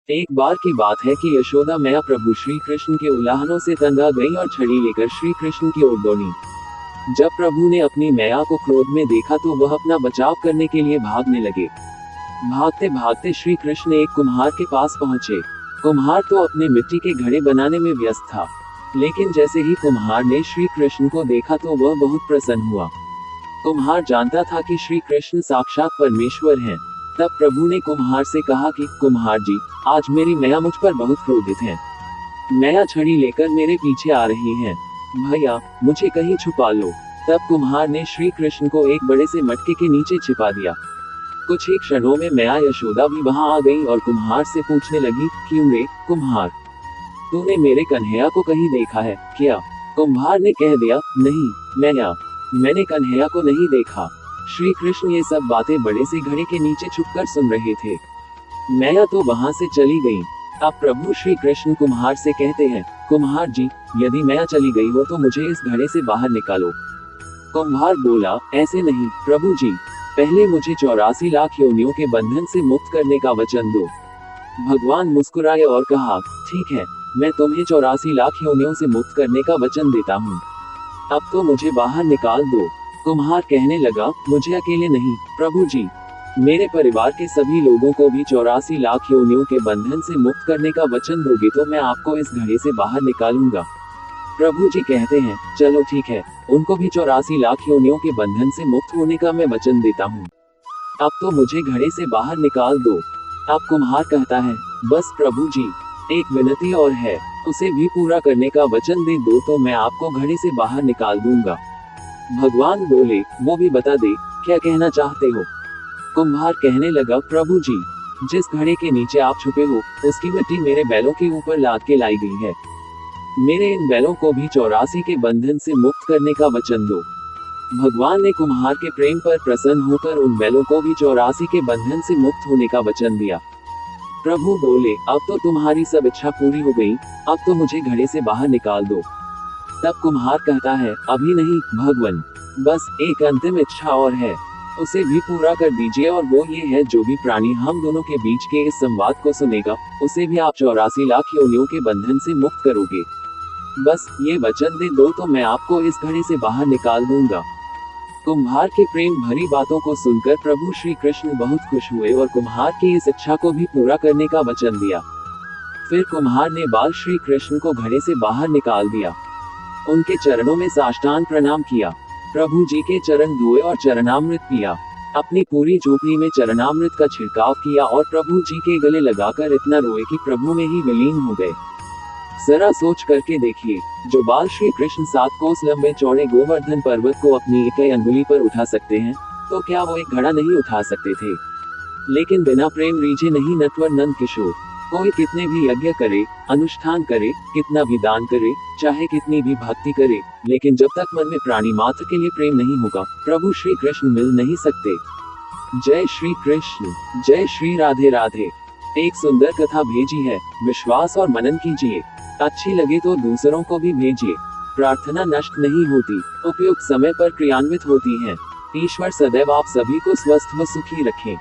एक बार की बात है कि यशोदा मैया प्रभु श्री कृष्ण के उलाहनों से तंग गई और छड़ी लेकर श्री कृष्ण की ओर दौड़ी। जब प्रभु ने अपनी मैया को क्रोध में देखा तो वह अपना बचाव करने के लिए भागने लगे। भागते भागते श्री कृष्ण एक कुम्हार के पास पहुंचे। कुम्हार तो अपने मिट्टी के घड़े बनाने में व्यस्त था, लेकिन जैसे ही कुम्हार ने श्री कृष्ण को देखा तो वह बहुत प्रसन्न हुआ। कुम्हार जानता था कि श्री कृष्ण साक्षात परमेश्वर हैं। तब प्रभु ने कुम्हार से कहा कि कुम्हार जी, आज मेरी मैया मुझ पर बहुत क्रोधित है। मैया छड़ी लेकर मेरे पीछे आ रही हैं। भैया, मुझे कहीं छुपा लो। तब कुम्हार ने श्री कृष्ण को एक बड़े से मटके के नीचे छिपा दिया। कुछ ही क्षणों में मैया यशोदा भी वहां आ गई और कुम्हार से पूछने लगी, क्यों रे कुम्हार, तूने मेरे कन्हैया को कहीं देखा है क्या? कुम्हार ने कह दिया, नहीं मैया, मैंने कन्हैया को नहीं देखा। श्री कृष्ण ये सब बातें बड़े से घड़े के नीचे छुपकर सुन रहे थे। मैया तो वहां से चली गई। अब प्रभु श्री कृष्ण कुम्हार से कहते हैं, कुम्हार जी, यदि मैया चली गई हो तो मुझे इस घड़े से बाहर निकालो। कुम्हार बोला, ऐसे नहीं प्रभु जी, पहले मुझे 84 लाख योनियों के बंधन से मुक्त करने का वचन दो। भगवान मुस्कुराए और कहा, ठीक है, मैं तुम्हें 84 लाख योनियों से मुक्त करने का वचन देता हूँ। अब तो मुझे बाहर निकाल दो। कुम्हार कहने लगा, मुझे अकेले नहीं प्रभु जी, मेरे परिवार के सभी लोगों को भी 84 लाख योनियों के बंधन से मुक्त करने का वचन दोगे तो मैं आपको इस घड़े से बाहर निकालूंगा। प्रभु जी कहते हैं, चलो ठीक है, उनको भी 84 लाख योनियों के बंधन से मुक्त होने का मैं वचन देता हूँ। अब तो मुझे घड़े से बाहर निकाल दो। अब कुम्हार कहता है, बस प्रभु जी, एक विनती और है, उसे भी पूरा करने का वचन दे दो तो मैं आपको घड़े से बाहर निकाल दूंगा। भगवान बोले, वो भी बता दे, क्या कहना चाहते हो? कुम्हार कहने लगा, प्रभु जी, जिस घड़े के नीचे आप छुपे हो उसकी मिट्टी मेरे बैलों के ऊपर लाद के लाई गई है। मेरे इन बैलों को भी 84 के बंधन से मुक्त करने का वचन दो। भगवान ने कुम्हार के प्रेम पर प्रसन्न होकर उन बैलों को भी 84 के बंधन से मुक्त होने का वचन दिया। प्रभु बोले, अब तो तुम्हारी सब इच्छा पूरी हो गई, अब तो मुझे घड़े से बाहर निकाल दो। तब कुम्हार कहता है, अभी नहीं भगवान, बस एक अंतिम इच्छा और है, उसे भी पूरा कर दीजिए, और वो ये है, जो भी प्राणी हम दोनों के बीच के इस संवाद को सुनेगा उसे भी आप 84 लाख योनियों के बंधन से मुक्त करोगे। बस ये वचन दे दो तो मैं आपको इस घड़े से बाहर निकाल दूंगा। कुम्हार के प्रेम भरी बातों को सुनकर प्रभु श्री कृष्ण बहुत खुश हुए और कुम्हार की इस इच्छा को भी पूरा करने का वचन दिया। फिर कुम्हार ने बाल श्री कृष्ण को घड़े से बाहर निकाल दिया। उनके चरणों में साष्टांग प्रणाम किया। प्रभु जी के चरण धोए और चरणामृत पिया। अपनी पूरी झोपड़ी में चरणामृत का छिड़काव किया और प्रभु जी के गले लगाकर इतना रोए कि प्रभु में ही विलीन हो गए। जरा सोच करके देखिए, जो बाल श्री कृष्ण 7 कोस लंबे चौड़े गोवर्धन पर्वत को अपनी इकाई अंगुली पर उठा सकते हैं, तो क्या वो एक घड़ा नहीं उठा सकते थे? लेकिन बिना प्रेम रीझे नहीं नटवर नंद किशोर। कोई कितने भी यज्ञ करे, अनुष्ठान करे, कितना भी दान करे, चाहे कितनी भी भक्ति करे, लेकिन जब तक मन में प्राणी मात्र के लिए प्रेम नहीं होगा, प्रभु श्री कृष्ण मिल नहीं सकते। जय श्री कृष्ण, जय श्री राधे राधे। एक सुंदर कथा भेजी है, विश्वास और मनन कीजिए। अच्छी लगे तो दूसरों को भी भेजिए। प्रार्थना नष्ट नहीं होती, उपयुक्त समय पर क्रियान्वित होती है। ईश्वर सदैव आप सभी को स्वस्थ व सुखी रखें।